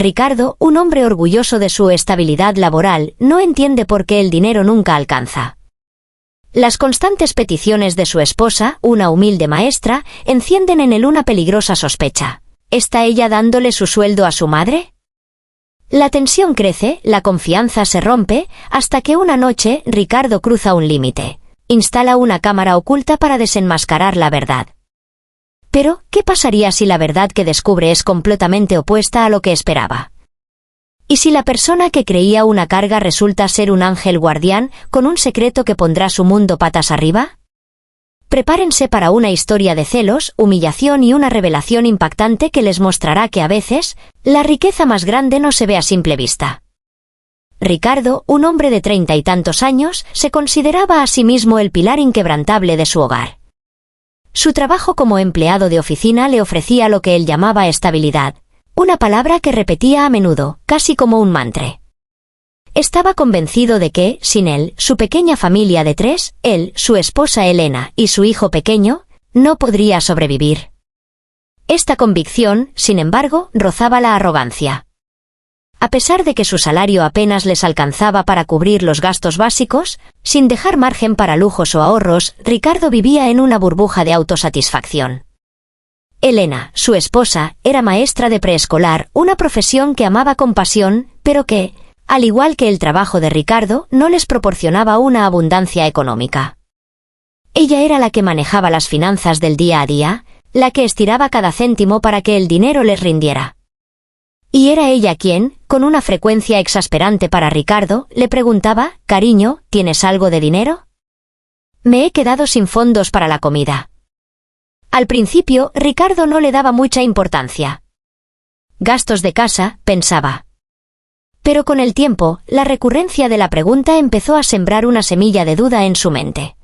Ricardo, un hombre orgulloso de su estabilidad laboral, no entiende por qué el dinero nunca alcanza. Las constantes peticiones de su esposa, una humilde maestra, encienden en él una peligrosa sospecha. ¿Está ella dándole su sueldo a su madre? La tensión crece, la confianza se rompe, hasta que una noche Ricardo cruza un límite. Instala una cámara oculta para desenmascarar la verdad. Pero, ¿qué pasaría si la verdad que descubre es completamente opuesta a lo que esperaba? ¿Y si la persona que creía una carga resulta ser un ángel guardián, con un secreto que pondrá su mundo patas arriba? Prepárense para una historia de celos, humillación y una revelación impactante que les mostrará que a veces, la riqueza más grande no se ve a simple vista. Ricardo, un hombre de 30 y tantos años, se consideraba a sí mismo el pilar inquebrantable de su hogar. Su trabajo como empleado de oficina le ofrecía lo que él llamaba estabilidad, una palabra que repetía a menudo, casi como un mantra. Estaba convencido de que, sin él, su pequeña familia de 3, él, su esposa Elena y su hijo pequeño, no podría sobrevivir. Esta convicción, sin embargo, rozaba la arrogancia. A pesar de que su salario apenas les alcanzaba para cubrir los gastos básicos, sin dejar margen para lujos o ahorros, Ricardo vivía en una burbuja de autosatisfacción. Elena, su esposa, era maestra de preescolar, una profesión que amaba con pasión, pero que, al igual que el trabajo de Ricardo, no les proporcionaba una abundancia económica. Ella era la que manejaba las finanzas del día a día, la que estiraba cada céntimo para que el dinero les rindiera. Y era ella quien, con una frecuencia exasperante para Ricardo, le preguntaba: «Cariño, ¿tienes algo de dinero? Me he quedado sin fondos para la comida». Al principio, Ricardo no le daba mucha importancia. Gastos de casa, pensaba. Pero con el tiempo, la recurrencia de la pregunta empezó a sembrar una semilla de duda en su mente.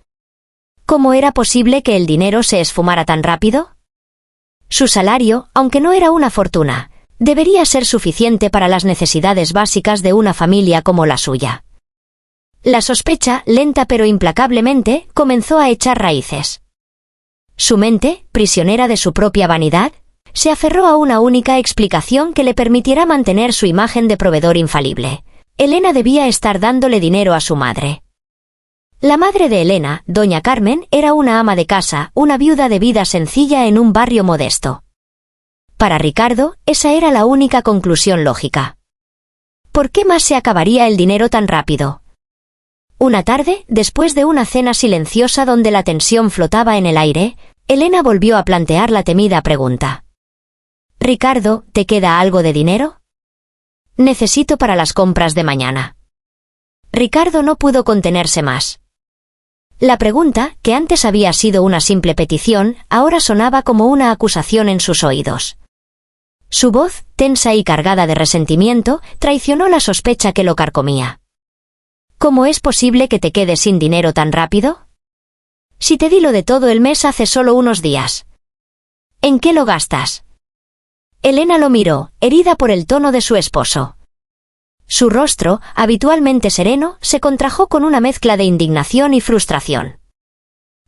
¿Cómo era posible que el dinero se esfumara tan rápido? Su salario, aunque no era una fortuna, debería ser suficiente para las necesidades básicas de una familia como la suya. La sospecha, lenta pero implacablemente, comenzó a echar raíces. Su mente, prisionera de su propia vanidad, se aferró a una única explicación que le permitiera mantener su imagen de proveedor infalible. Elena debía estar dándole dinero a su madre. La madre de Elena, doña Carmen, era una ama de casa, una viuda de vida sencilla en un barrio modesto. Para Ricardo, esa era la única conclusión lógica. ¿Por qué más se acabaría el dinero tan rápido? Una tarde, después de una cena silenciosa donde la tensión flotaba en el aire, Elena volvió a plantear la temida pregunta. «Ricardo, ¿te queda algo de dinero? Necesito para las compras de mañana». Ricardo no pudo contenerse más. La pregunta, que antes había sido una simple petición, ahora sonaba como una acusación en sus oídos. Su voz, tensa y cargada de resentimiento, traicionó la sospecha que lo carcomía. ¿Cómo es posible que te quedes sin dinero tan rápido? Si te di lo de todo el mes hace solo unos días. ¿En qué lo gastas? Elena lo miró, herida por el tono de su esposo. Su rostro, habitualmente sereno, se contrajo con una mezcla de indignación y frustración.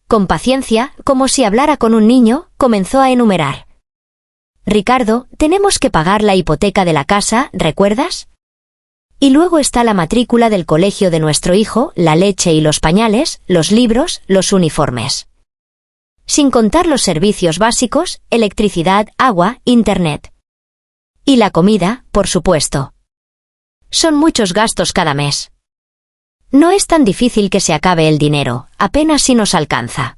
Con paciencia, como si hablara con un niño, comenzó a enumerar. «Ricardo, tenemos que pagar la hipoteca de la casa, ¿recuerdas? Y luego está la matrícula del colegio de nuestro hijo, la leche y los pañales, los libros, los uniformes. Sin contar los servicios básicos, electricidad, agua, internet. Y la comida, por supuesto. Son muchos gastos cada mes. No es tan difícil que se acabe el dinero, apenas si nos alcanza».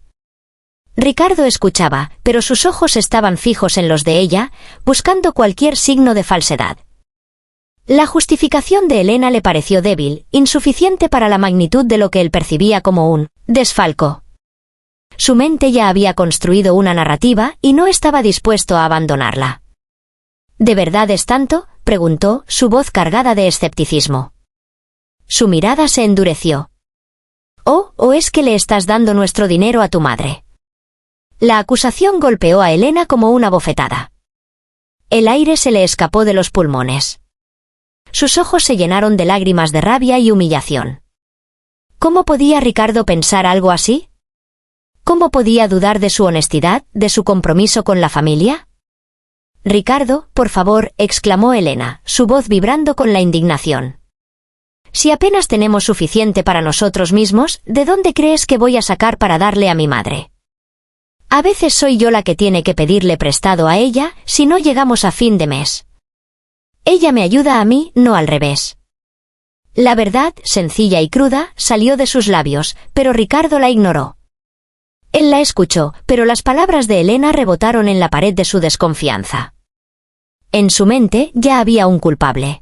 Ricardo escuchaba, pero sus ojos estaban fijos en los de ella, buscando cualquier signo de falsedad. La justificación de Elena le pareció débil, insuficiente para la magnitud de lo que él percibía como un desfalco. Su mente ya había construido una narrativa y no estaba dispuesto a abandonarla. «¿De verdad es tanto?», preguntó, su voz cargada de escepticismo. Su mirada se endureció. ¿O es que le estás dando nuestro dinero a tu madre?» La acusación golpeó a Elena como una bofetada. El aire se le escapó de los pulmones. Sus ojos se llenaron de lágrimas de rabia y humillación. ¿Cómo podía Ricardo pensar algo así? ¿Cómo podía dudar de su honestidad, de su compromiso con la familia? Ricardo, por favor, exclamó Elena, su voz vibrando con la indignación. Si apenas tenemos suficiente para nosotros mismos, ¿de dónde crees que voy a sacar para darle a mi madre? A veces soy yo la que tiene que pedirle prestado a ella si no llegamos a fin de mes. Ella me ayuda a mí, no al revés. La verdad, sencilla y cruda, salió de sus labios, pero Ricardo la ignoró. Él la escuchó, pero las palabras de Elena rebotaron en la pared de su desconfianza. En su mente ya había un culpable.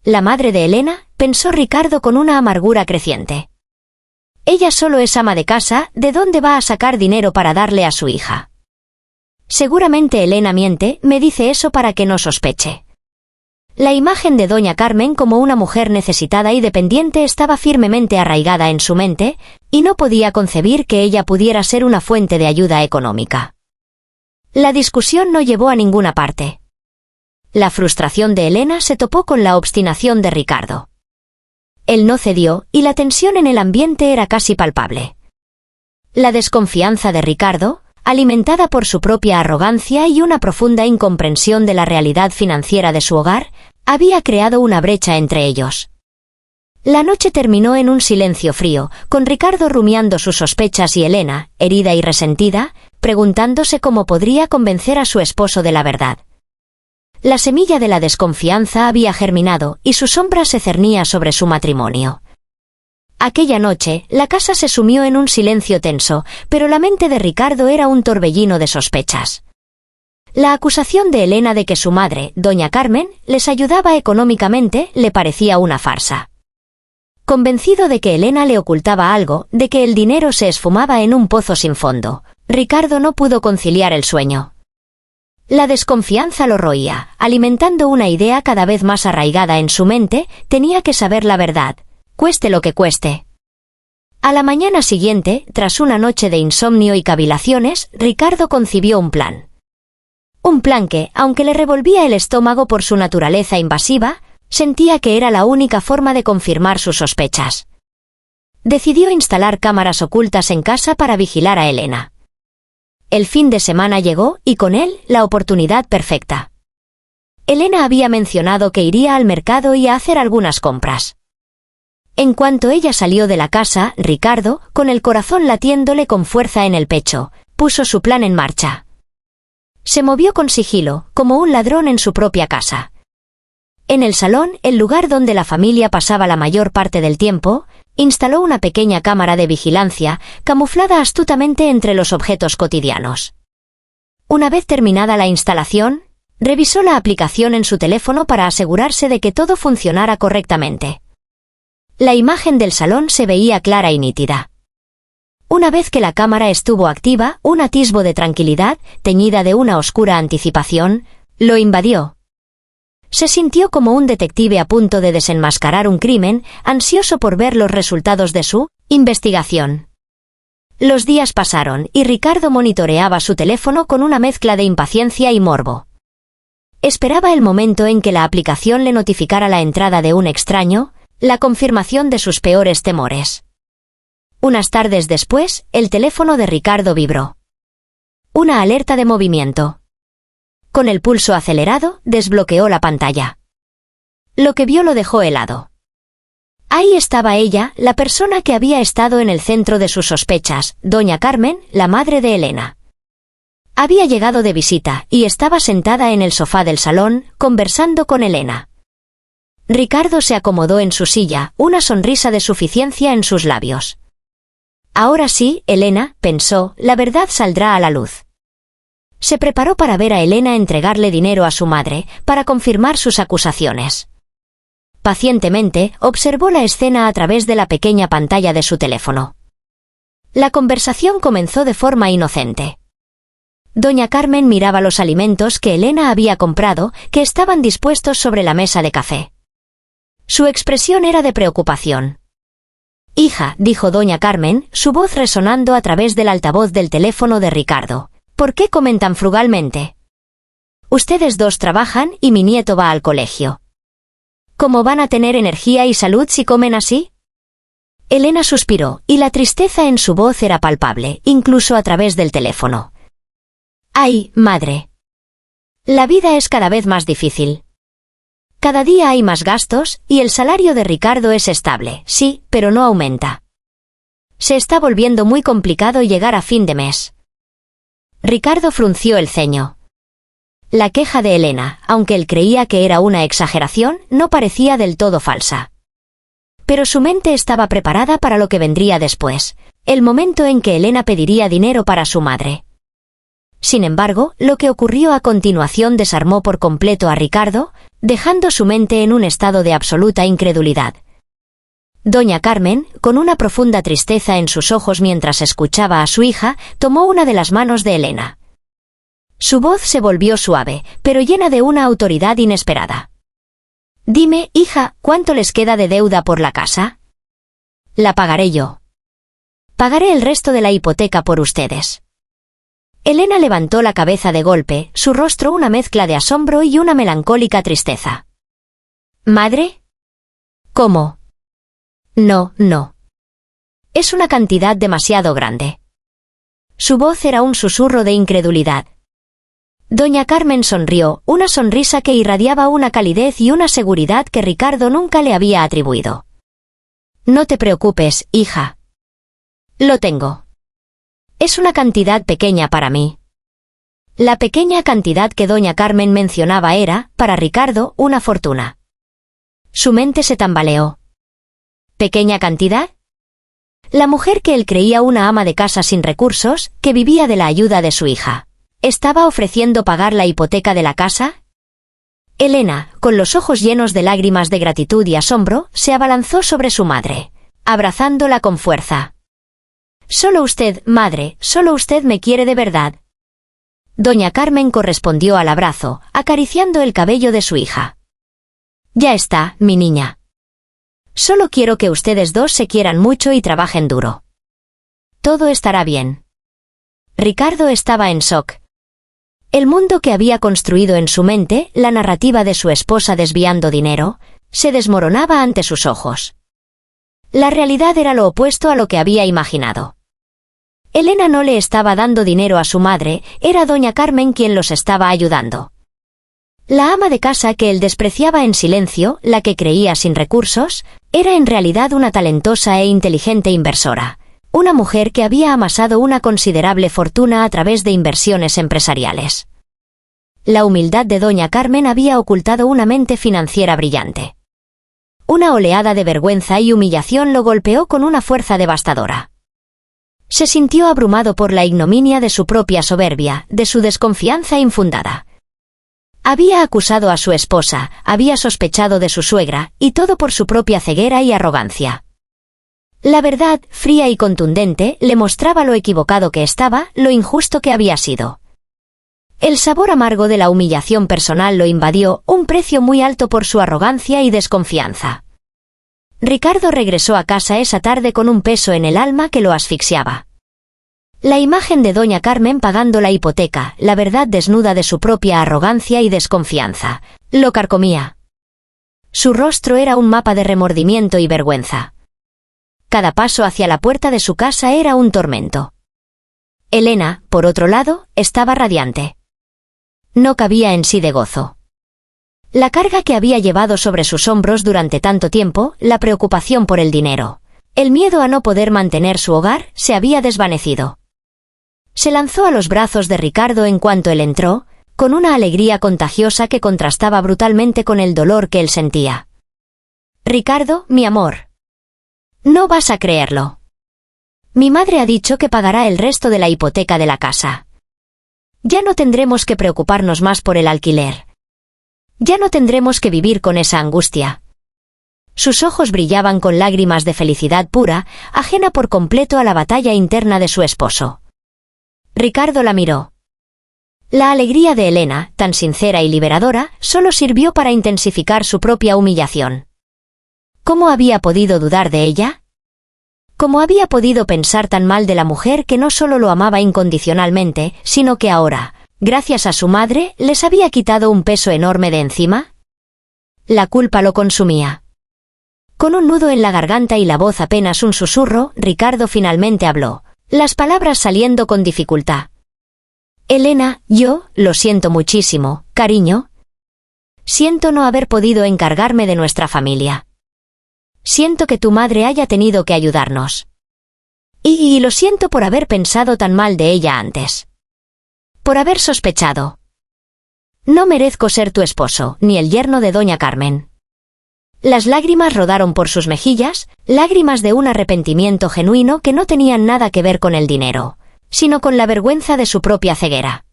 La madre de Elena, pensó Ricardo con una amargura creciente. Ella solo es ama de casa, ¿de dónde va a sacar dinero para darle a su hija? Seguramente Elena miente, me dice eso para que no sospeche. La imagen de doña Carmen como una mujer necesitada y dependiente estaba firmemente arraigada en su mente, y no podía concebir que ella pudiera ser una fuente de ayuda económica. La discusión no llevó a ninguna parte. La frustración de Elena se topó con la obstinación de Ricardo. Él no cedió, y la tensión en el ambiente era casi palpable. La desconfianza de Ricardo, alimentada por su propia arrogancia y una profunda incomprensión de la realidad financiera de su hogar, había creado una brecha entre ellos. La noche terminó en un silencio frío, con Ricardo rumiando sus sospechas y Elena, herida y resentida, preguntándose cómo podría convencer a su esposo de la verdad. La semilla de la desconfianza había germinado y su sombra se cernía sobre su matrimonio. Aquella noche, la casa se sumió en un silencio tenso, pero la mente de Ricardo era un torbellino de sospechas. La acusación de Elena de que su madre, doña Carmen, les ayudaba económicamente, le parecía una farsa. Convencido de que Elena le ocultaba algo, de que el dinero se esfumaba en un pozo sin fondo, Ricardo no pudo conciliar el sueño. La desconfianza lo roía, alimentando una idea cada vez más arraigada en su mente, tenía que saber la verdad, cueste lo que cueste. A la mañana siguiente, tras una noche de insomnio y cavilaciones, Ricardo concibió un plan. Un plan que, aunque le revolvía el estómago por su naturaleza invasiva, sentía que era la única forma de confirmar sus sospechas. Decidió instalar cámaras ocultas en casa para vigilar a Elena. El fin de semana llegó, y con él, la oportunidad perfecta. Elena había mencionado que iría al mercado y a hacer algunas compras. En cuanto ella salió de la casa, Ricardo, con el corazón latiéndole con fuerza en el pecho, puso su plan en marcha. Se movió con sigilo, como un ladrón en su propia casa. En el salón, el lugar donde la familia pasaba la mayor parte del tiempo, instaló una pequeña cámara de vigilancia, camuflada astutamente entre los objetos cotidianos. Una vez terminada la instalación, revisó la aplicación en su teléfono para asegurarse de que todo funcionara correctamente. La imagen del salón se veía clara y nítida. Una vez que la cámara estuvo activa, un atisbo de tranquilidad, teñida de una oscura anticipación, lo invadió. Se sintió como un detective a punto de desenmascarar un crimen, ansioso por ver los resultados de su investigación. Los días pasaron, y Ricardo monitoreaba su teléfono con una mezcla de impaciencia y morbo. Esperaba el momento en que la aplicación le notificara la entrada de un extraño, la confirmación de sus peores temores. Unas tardes después, el teléfono de Ricardo vibró. Una alerta de movimiento. Con el pulso acelerado, desbloqueó la pantalla. Lo que vio lo dejó helado. Ahí estaba ella, la persona que había estado en el centro de sus sospechas, doña Carmen, la madre de Elena. Había llegado de visita, y estaba sentada en el sofá del salón, conversando con Elena. Ricardo se acomodó en su silla, una sonrisa de suficiencia en sus labios. Ahora sí, Elena, pensó, la verdad saldrá a la luz. Se preparó para ver a Elena entregarle dinero a su madre, para confirmar sus acusaciones. Pacientemente, observó la escena a través de la pequeña pantalla de su teléfono. La conversación comenzó de forma inocente. Doña Carmen miraba los alimentos que Elena había comprado, que estaban dispuestos sobre la mesa de café. Su expresión era de preocupación. «Hija», dijo doña Carmen, su voz resonando a través del altavoz del teléfono de Ricardo. «¿Por qué comen tan frugalmente? Ustedes dos trabajan y mi nieto va al colegio. ¿Cómo van a tener energía y salud si comen así?» Elena suspiró, y la tristeza en su voz era palpable, incluso a través del teléfono. «Ay, madre. La vida es cada vez más difícil. Cada día hay más gastos, y el salario de Ricardo es estable, sí, pero no aumenta. Se está volviendo muy complicado llegar a fin de mes. Ricardo frunció el ceño. La queja de Elena, aunque él creía que era una exageración, no parecía del todo falsa. Pero su mente estaba preparada para lo que vendría después, el momento en que Elena pediría dinero para su madre. Sin embargo, lo que ocurrió a continuación desarmó por completo a Ricardo, dejando su mente en un estado de absoluta incredulidad. Doña Carmen, con una profunda tristeza en sus ojos mientras escuchaba a su hija, tomó una de las manos de Elena. Su voz se volvió suave, pero llena de una autoridad inesperada. «Dime, hija, ¿cuánto les queda de deuda por la casa?» «La pagaré yo. Pagaré el resto de la hipoteca por ustedes». Elena levantó la cabeza de golpe, su rostro una mezcla de asombro y una melancólica tristeza. «¿Madre? ¿Cómo?» «No, no. Es una cantidad demasiado grande». Su voz era un susurro de incredulidad. Doña Carmen sonrió, una sonrisa que irradiaba una calidez y una seguridad que Ricardo nunca le había atribuido. «No te preocupes, hija. Lo tengo. Es una cantidad pequeña para mí». La pequeña cantidad que doña Carmen mencionaba era, para Ricardo, una fortuna. Su mente se tambaleó. ¿Pequeña cantidad? La mujer que él creía una ama de casa sin recursos, que vivía de la ayuda de su hija, ¿estaba ofreciendo pagar la hipoteca de la casa? Elena, con los ojos llenos de lágrimas de gratitud y asombro, se abalanzó sobre su madre, abrazándola con fuerza. «Solo usted, madre, solo usted me quiere de verdad». Doña Carmen correspondió al abrazo, acariciando el cabello de su hija. «Ya está, mi niña. Solo quiero que ustedes dos se quieran mucho y trabajen duro. Todo estará bien». Ricardo estaba en shock. El mundo que había construido en su mente, la narrativa de su esposa desviando dinero, se desmoronaba ante sus ojos. La realidad era lo opuesto a lo que había imaginado. Elena no le estaba dando dinero a su madre, era doña Carmen quien los estaba ayudando. La ama de casa que él despreciaba en silencio, la que creía sin recursos, era en realidad una talentosa e inteligente inversora, una mujer que había amasado una considerable fortuna a través de inversiones empresariales. La humildad de doña Carmen había ocultado una mente financiera brillante. Una oleada de vergüenza y humillación lo golpeó con una fuerza devastadora. Se sintió abrumado por la ignominia de su propia soberbia, de su desconfianza infundada. Había acusado a su esposa, había sospechado de su suegra, y todo por su propia ceguera y arrogancia. La verdad, fría y contundente, le mostraba lo equivocado que estaba, lo injusto que había sido. El sabor amargo de la humillación personal lo invadió, un precio muy alto por su arrogancia y desconfianza. Ricardo regresó a casa esa tarde con un peso en el alma que lo asfixiaba. La imagen de doña Carmen pagando la hipoteca, la verdad desnuda de su propia arrogancia y desconfianza, lo carcomía. Su rostro era un mapa de remordimiento y vergüenza. Cada paso hacia la puerta de su casa era un tormento. Elena, por otro lado, estaba radiante. No cabía en sí de gozo. La carga que había llevado sobre sus hombros durante tanto tiempo, la preocupación por el dinero, el miedo a no poder mantener su hogar, se había desvanecido. Se lanzó a los brazos de Ricardo en cuanto él entró, con una alegría contagiosa que contrastaba brutalmente con el dolor que él sentía. «Ricardo, mi amor. No vas a creerlo. Mi madre ha dicho que pagará el resto de la hipoteca de la casa. Ya no tendremos que preocuparnos más por el alquiler. Ya no tendremos que vivir con esa angustia». Sus ojos brillaban con lágrimas de felicidad pura, ajena por completo a la batalla interna de su esposo. Ricardo la miró. La alegría de Elena, tan sincera y liberadora, solo sirvió para intensificar su propia humillación. ¿Cómo había podido dudar de ella? ¿Cómo había podido pensar tan mal de la mujer que no solo lo amaba incondicionalmente, sino que ahora, gracias a su madre, les había quitado un peso enorme de encima? La culpa lo consumía. Con un nudo en la garganta y la voz apenas un susurro, Ricardo finalmente habló, las palabras saliendo con dificultad. Elena, yo, lo siento muchísimo, cariño. Siento no haber podido encargarme de nuestra familia. Siento que tu madre haya tenido que ayudarnos. Y lo siento por haber pensado tan mal de ella antes. Por haber sospechado. No merezco ser tu esposo, ni el yerno de doña Carmen. Las lágrimas rodaron por sus mejillas, lágrimas de un arrepentimiento genuino que no tenían nada que ver con el dinero, sino con la vergüenza de su propia ceguera.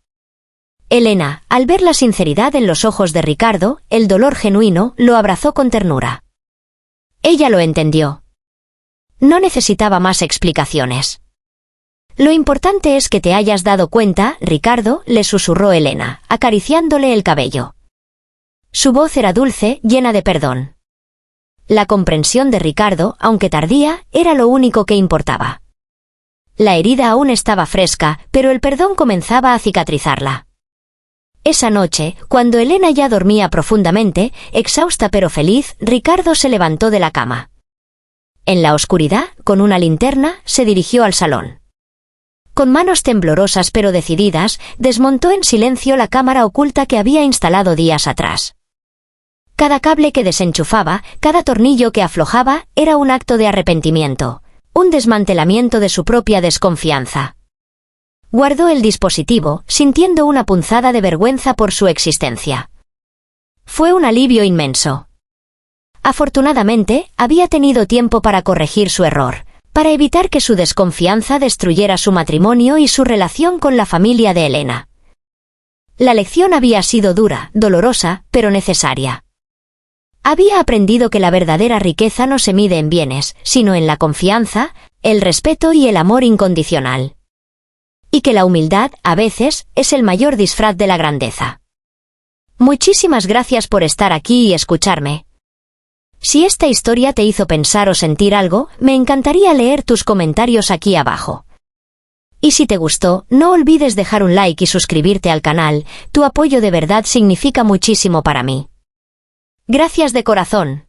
Elena, al ver la sinceridad en los ojos de Ricardo, el dolor genuino, lo abrazó con ternura. Ella lo entendió. No necesitaba más explicaciones. Lo importante es que te hayas dado cuenta, Ricardo, le susurró Elena, acariciándole el cabello. Su voz era dulce, llena de perdón. La comprensión de Ricardo, aunque tardía, era lo único que importaba. La herida aún estaba fresca, pero el perdón comenzaba a cicatrizarla. Esa noche, cuando Elena ya dormía profundamente, exhausta pero feliz, Ricardo se levantó de la cama. En la oscuridad, con una linterna, se dirigió al salón. Con manos temblorosas pero decididas, desmontó en silencio la cámara oculta que había instalado días atrás. Cada cable que desenchufaba, cada tornillo que aflojaba, era un acto de arrepentimiento, un desmantelamiento de su propia desconfianza. Guardó el dispositivo, sintiendo una punzada de vergüenza por su existencia. Fue un alivio inmenso. Afortunadamente, había tenido tiempo para corregir su error, para evitar que su desconfianza destruyera su matrimonio y su relación con la familia de Elena. La lección había sido dura, dolorosa, pero necesaria. Había aprendido que la verdadera riqueza no se mide en bienes, sino en la confianza, el respeto y el amor incondicional. Y que la humildad, a veces, es el mayor disfraz de la grandeza. Muchísimas gracias por estar aquí y escucharme. Si esta historia te hizo pensar o sentir algo, me encantaría leer tus comentarios aquí abajo. Y si te gustó, no olvides dejar un like y suscribirte al canal, tu apoyo de verdad significa muchísimo para mí. Gracias de corazón.